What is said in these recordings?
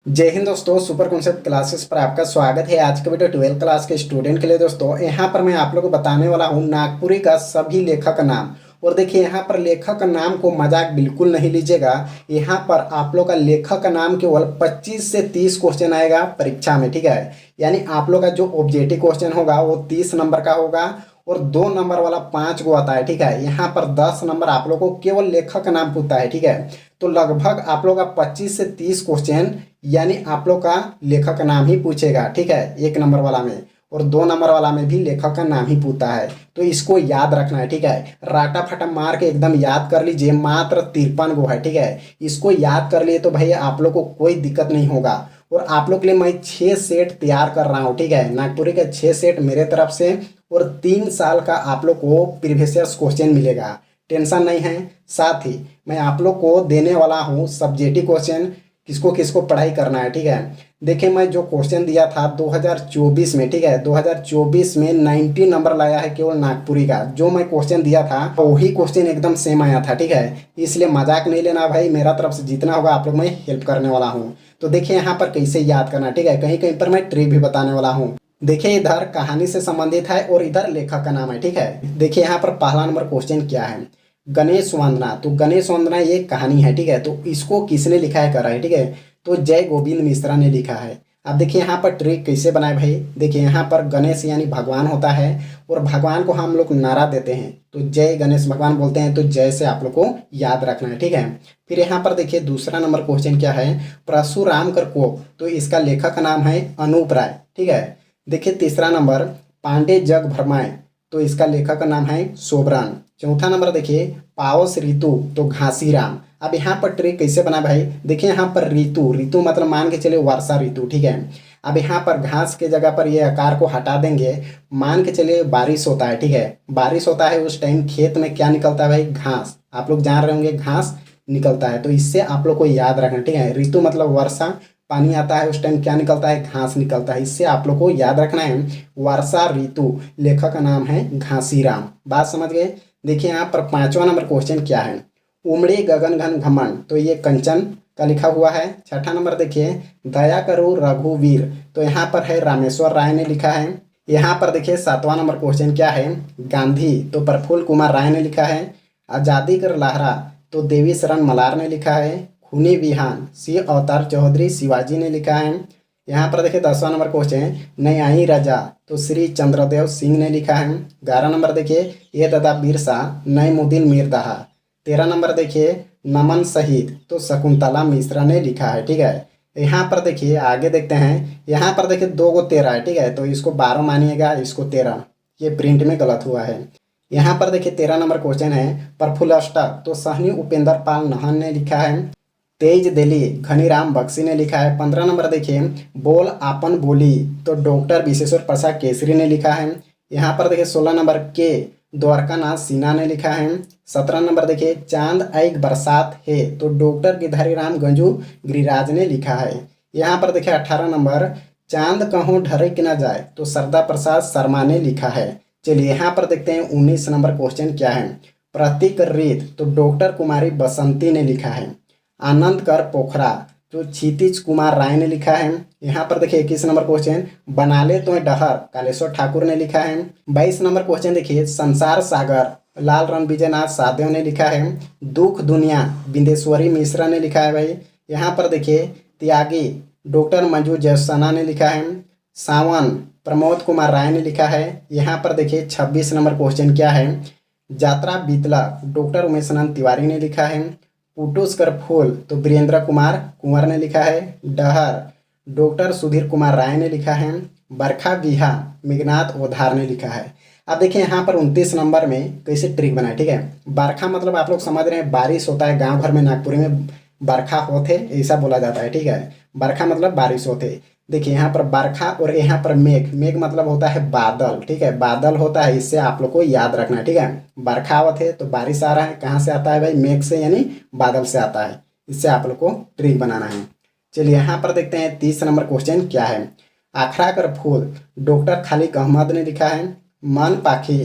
जय हिंद दोस्तों, super concept classes पर आपका स्वागत है। आज के वीडियो 12th क्लास के स्टूडेंट के लिए दोस्तों, यहाँ पर मैं आप लोगों को बताने वाला हूँ नागपुरी का सभी लेखक का नाम। और देखिए यहाँ पर लेखक का नाम को मजाक बिल्कुल नहीं लीजिएगा। यहाँ पर आप लोग का लेखक का नाम केवल 25 से 30 क्वेश्चन आएगा परीक्षा में, ठीक है। यानी आप लोग का जो ऑब्जेक्टिव क्वेश्चन होगा वो 30 नंबर का होगा और 2 नंबर वाला 5 को आता है, ठीक है। यहाँ पर 10 नंबर आप लोग को केवल लेखक का नाम पूछता है, ठीक है। तो लगभग आप लोग का 25 से 30 क्वेश्चन यानी आप लोग का लेखक का नाम ही पूछेगा, ठीक है, 1 नंबर वाला में। और 2 नंबर वाला में भी लेखक का नाम ही पूछता है। तो इसको याद रखना है, ठीक है। राटा फटा मार के एकदम याद कर लीजिए। मात्र 53 गो है, ठीक है। इसको याद कर लिए तो भाई आप लोग को कोई दिक्कत नहीं होगा। और आप लोग के लिए मैं 6 सेट तैयार कर रहा हूँ, ठीक है। नागपुरी का 6 सेट मेरे तरफ से और 3 साल का आप लोग को प्रीवियस क्वेश्चन मिलेगा। टेंशन नहीं है। साथ ही मैं आप लोग को देने वाला हूँ सब्जेक्टिव क्वेश्चन, किसको किसको पढ़ाई करना है, ठीक है। देखिए मैं जो क्वेश्चन दिया था 2024 में, ठीक है, 2024 में 90 नंबर लाया है केवल नागपुरी का। जो मैं क्वेश्चन दिया था वही क्वेश्चन एकदम सेम आया था, ठीक है। इसलिए मजाक नहीं लेना भाई, मेरा तरफ से जितना होगा आप लोग मैं हेल्प करने वाला हूँ। तो देखिए यहाँ पर कैसे याद करना, ठीक है। कहीं कहीं पर मैं ट्रिक भी बताने वाला हूँ। देखिए इधर कहानी से संबंधित है और इधर लेखक का नाम है, ठीक है। देखिए यहाँ पर पहला नंबर क्वेश्चन क्या है, गणेश वंदना। तो गणेश वंदना ये कहानी है, ठीक है। तो इसको किसने लिखा है कर रहा है, ठीक है। तो जय गोविंद मिश्रा ने लिखा है। अब देखिए यहाँ पर ट्रिक कैसे बनाए भाई। देखिए यहाँ पर गणेश यानी भगवान होता है और भगवान को हम लोग नारा देते हैं तो जय गणेश भगवान बोलते हैं। तो जय से आप लोग को याद रखना है, ठीक है। फिर यहाँ पर देखिए दूसरा नंबर क्वेश्चन क्या है, परशुराम कर कोप। तो इसका लेखक का नाम है अनूप राय, ठीक है। देखिए तीसरा नंबर पांडे जग भरमाए। तो इसका लेखक का नाम है सोबरान। चौथा नंबर देखिए पावस ऋतु। तो घासीराम। अब यहाँ पर ट्रिक कैसे बना भाई। देखिए यहाँ पर ऋतु, ऋतु मतलब मान के चले वर्षा ऋतु, ठीक है। अब यहाँ पर घास के जगह पर ये आकार को हटा देंगे, मान के चलिए बारिश होता है, ठीक है। बारिश होता है उस टाइम खेत में क्या निकलता है भाई, घास। आप लोग जान रहे होंगे घास निकलता है। तो इससे आप लोग को याद रखना, ठीक है। ऋतु मतलब वर्षा, पानी आता है उस टाइम क्या निकलता है, घास निकलता है। इससे आप लोग को याद रखना है वर्षा ऋतु। लेखक का नाम है घासीराम। बात समझ गए। देखिए यहाँ पर 5वां नंबर क्वेश्चन क्या है, उमड़े गगन घन घमंड। तो ये कंचन का लिखा हुआ है। छठा नंबर देखिए दया करो रघुवीर। तो यहाँ पर है रामेश्वर राय ने लिखा है। यहाँ पर देखिए 7वां नंबर क्वेश्चन क्या है, गांधी। तो प्रफुल्ल कुमार राय ने लिखा है। आजादी कर लहरा। तो देवी शरण मलार ने लिखा है। खूनी विहान सी अवतार चौधरी शिवाजी ने लिखा है। यहाँ पर देखिए 10वां नंबर क्वेश्चन न्यायी राजा। तो श्री चंद्रदेव सिंह ने लिखा है। 11 नंबर देखिए ये दादा बिरसा नईमुद्दीन मीरदाहा। 13 नंबर देखिए नमन शहीद। तो शकुंतला मिश्रा ने लिखा है, ठीक है। यहाँ पर देखिए आगे देखते हैं। यहाँ पर देखिए 2 को 13 है, ठीक है। तो इसको 12 मानिएगा, इसको 13। ये प्रिंट में गलत हुआ है। यहाँ पर देखिए 13 नंबर क्वेश्चन है प्रफुल्ल अष्टक। तो सहनी उपेंद्र पाल नहन ने लिखा है। तेज दिली घनीराम बख्शी ने लिखा है। 15 नंबर देखिए बोल आपन बोली। तो डॉक्टर विशेश्वर प्रसाद केसरी ने लिखा है। यहाँ पर देखिए 16 नंबर के द्वारकानाथ सिन्हा ने लिखा है। 17 नंबर देखिए चांद एक बरसात है। तो डॉक्टर गिरधारी राम गंजू गिरिराज ने लिखा है। यहाँ पर देखिए 18 नंबर चांद कहूँ ढरक न जाए। तो सरदा प्रसाद शर्मा ने लिखा है। चलिए यहाँ पर देखते हैं 19 नंबर क्वेश्चन क्या है, प्रतीक रीत। तो डॉक्टर कुमारी बसंती ने लिखा है। आनंद कर पोखरा। जो क्षितिज कुमार राय ने लिखा है। यहाँ पर देखिए 21 नंबर क्वेश्चन बनाले तो डहर कालेश्वर ठाकुर ने लिखा है। 22 नंबर क्वेश्चन देखिए संसार सागर लाल रणविजयनाथ साहदेव ने लिखा है। दुख दुनिया बिंदेश्वरी मिश्रा ने लिखा है भाई। यहाँ पर देखिए त्यागी डॉक्टर मंजू जयसना ने लिखा है। सावन प्रमोद कुमार राय ने लिखा है। यहाँ पर देखिए 26 नंबर क्वेश्चन क्या है, यात्रा बीतला डॉक्टर उमेशानंद तिवारी ने लिखा है। पुटुस्कर फूल। तो वीरेंद्र कुमार कुंवर ने लिखा है। डहर डॉक्टर सुधीर कुमार राय ने लिखा है। बरखा बिहा मेघनाथ ओधार ने लिखा है। अब देखिए यहाँ पर 29 नंबर में कैसे ट्रिक बनाए, ठीक है। बरखा मतलब आप लोग समझ रहे हैं बारिश होता है, गांव भर में नागपुरी में बरखा होते ऐसा बोला जाता है, ठीक है। बरखा मतलब बारिश होते। देखिए यहाँ पर बरखा और यहाँ पर मेघ, मेघ मतलब होता है बादल, ठीक है। बादल होता है, इससे आप लोग को याद रखना है, ठीक है। बरखा आवत है तो बारिश आ रहा है, कहाँ से आता है भाई, मेघ से यानी बादल से आता है। इससे आप लोग को ट्रिक बनाना है। चलिए यहाँ पर देखते हैं 30 नंबर क्वेश्चन क्या है, आखरा कर फूल डॉक्टर खालिक अहमद ने लिखा है। मन पाखी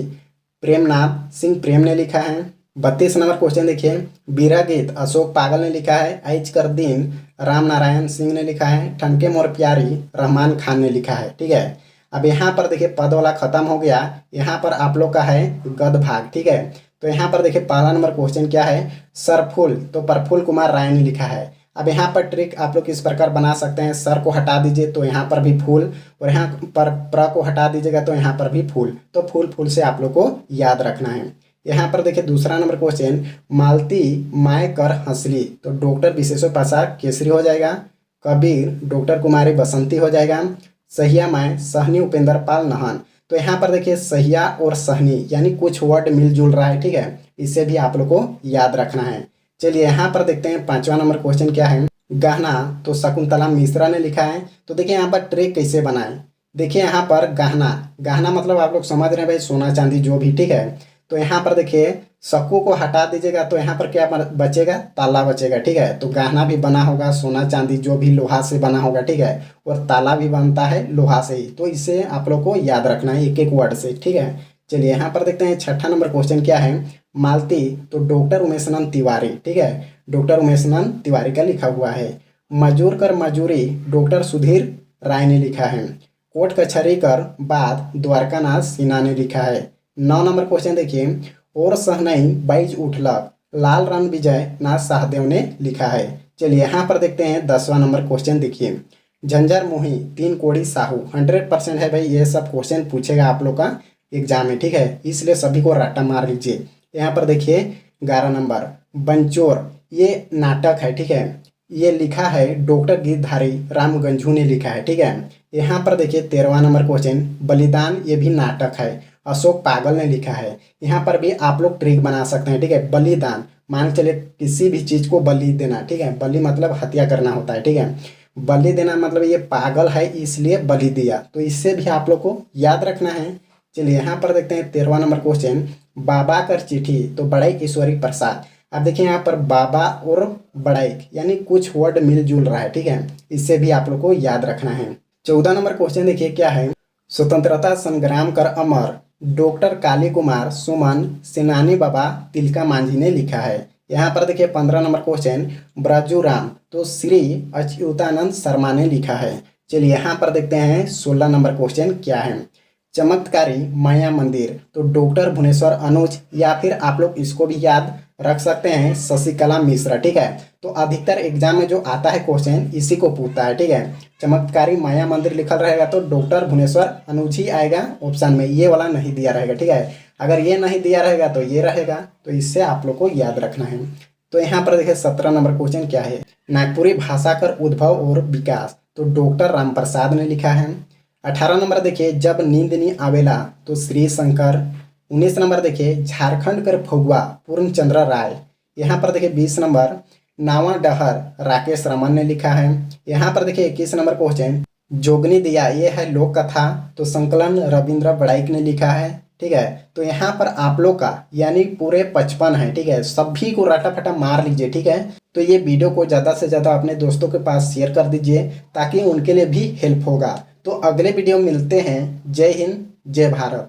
प्रेमनाथ सिंह प्रेम ने लिखा है। 32 नंबर क्वेश्चन देखिए, बीरा गीत अशोक पागल ने लिखा है, ऐज कर दिन राम नारायण सिंह ने लिखा है, ठनके मोर प्यारी रहमान खान ने लिखा है। ठीक है, अब यहाँ पर देखिए पद वाला खत्म हो गया, यहाँ पर आप लोग का है गद भाग। ठीक है, तो यहाँ पर देखिए पहला नंबर क्वेश्चन क्या है, सरफुल, तो प्रफुल्ल कुमार राय ने लिखा है। अब यहाँ पर ट्रिक आप लोग इस प्रकार बना सकते हैं, सर को हटा दीजिए तो यहाँ पर भी फूल, और यहाँ पर प्र को हटा दीजिएगा तो यहाँ पर भी फूल, तो फूल फूल से आप लोग को याद रखना है। यहाँ पर देखिए दूसरा नंबर क्वेश्चन, मालती माय कर हंसली, तो डॉक्टर विशेषो प्रसाद केसरी हो जाएगा, कबीर डॉक्टर कुमारी बसंती हो जाएगा, सहिया माय सहनी उपेंद्र पाल नहन। तो यहाँ पर देखिए सहिया और सहनी यानी कुछ वर्ड मिलजुल रहा है। ठीक है, इसे भी आप लोग को याद रखना है। चलिए यहाँ पर देखते हैं पांचवा नंबर क्वेश्चन क्या है, गहना, तो शकुंतला मिश्रा ने लिखा है। तो देखिए यहाँ पर ट्रिक कैसे बनाएं, देखिए यहाँ पर गहना, गहना मतलब आप लोग समझ रहे हैं भाई सोना चांदी जो भी। ठीक है, तो यहाँ पर देखिए सक्कू को हटा दीजिएगा तो यहाँ पर क्या बचेगा, ताला बचेगा। ठीक है, तो गहना भी बना होगा सोना चांदी जो भी लोहा से बना होगा। ठीक है, और ताला भी बनता है लोहा से ही, तो इसे आप लोग को याद रखना है एक एक वर्ड से। ठीक है, चलिए यहाँ पर देखते हैं छठा नंबर क्वेश्चन क्या है, मालती, तो डॉक्टर उमेशनंद तिवारी। ठीक है, डॉक्टर उमेशनंद तिवारी का लिखा हुआ है, मजूर कर मजूरी, डॉक्टर सुधीर राय ने लिखा है, कोट कचहरी कर बाद द्वारकानाथ सिन्हा ने लिखा है। 9 नंबर क्वेश्चन देखिए, और सहनई बैज उठलक, लाल रंग विजय नाथ सहदेव ने लिखा है। चलिए यहाँ पर देखते हैं 10वां नंबर क्वेश्चन देखिए, झंझर मुही तीन कोड़ी साहू, 100% है भाई, ये सब क्वेश्चन पूछेगा आप लोग का एग्जाम में। ठीक है, इसलिए सभी को रट्टा मार लीजिए। यहाँ पर देखिए 11 नंबर, बंचोर, ये नाटक है। ठीक है, ये लिखा है डॉक्टर गिरधारी राम गंझू ने लिखा है। ठीक है, यहाँ पर देखिए 13वां नंबर क्वेश्चन, बलिदान, ये भी नाटक है, अशोक पागल ने लिखा है। यहाँ पर भी आप लोग ट्रिक बना सकते हैं। ठीक है, बलिदान मान के चलिए किसी भी चीज को बलि देना। ठीक है, बलि मतलब हत्या करना होता है। ठीक है, बलि देना मतलब ये पागल है इसलिए बलि दिया, तो इससे भी आप लोग को याद रखना है। चलिए यहाँ पर देखते हैं 13वां नंबर क्वेश्चन, बाबा कर चिट्ठी, तो बड़ाई ईश्वरी प्रसाद। अब देखिए यहाँ पर बाबा और बड़ाई यानी कुछ वर्ड मिलजुल रहा है। ठीक है, इससे भी आप लोग को याद रखना है। 14 नंबर क्वेश्चन देखिए क्या है, स्वतंत्रता संग्राम कर अमर, डॉक्टर काली कुमार सुमन सेनानी बाबा तिलका मांझी ने लिखा है। यहाँ पर देखिए 15 नंबर क्वेश्चन, ब्रजूराम, तो श्री अच्युतानंद शर्मा ने लिखा है। चलिए यहाँ पर देखते हैं 16 नंबर क्वेश्चन क्या है, चमत्कारी माया मंदिर, तो डॉक्टर भुवनेश्वर अनुज, या फिर आप लोग इसको भी याद रख सकते हैं शशिकला मिश्रा। ठीक है, तो अधिकतर एग्जाम में जो आता है क्वेश्चन इसी को पूछता है। ठीक है, चमत्कारी माया मंदिर लिखल रहेगा तो डॉक्टर भुवनेश्वर अनुज ही आएगा ऑप्शन में, ये वाला नहीं दिया रहेगा। ठीक है, अगर ये नहीं दिया रहेगा तो ये रहेगा, तो इससे आप लोग को याद रखना है। तो यहाँ पर देखिए 17 नंबर क्वेश्चन क्या है, नागपुरी भाषा कर उद्भव और विकास, तो डॉक्टर राम प्रसाद ने लिखा है। 18 नंबर देखिए, जब नींद नहीं आवेला, तो श्री शंकर। 19 नंबर देखिए, झारखंड कर फगुआ, पूर्णचंद्र राय। यहाँ पर देखिए 20 नंबर, नावा डहर, राकेश रमन ने लिखा है। यहाँ पर देखिए 21 नंबर क्वेश्चन, जोगनी दिया, ये है लोक कथा, तो संकलन रविंद्र बड़ाइक ने लिखा है। ठीक है, तो यहाँ पर आप लोग का यानी पूरे 55 है। ठीक है, सभी को रटा फटा मार लीजिए। ठीक है, तो ये वीडियो को ज़्यादा से ज़्यादा अपने दोस्तों के पास शेयर कर दीजिए ताकि उनके लिए भी हेल्प होगा। तो अगले वीडियो मिलते हैं। जय हिंद, जय भारत।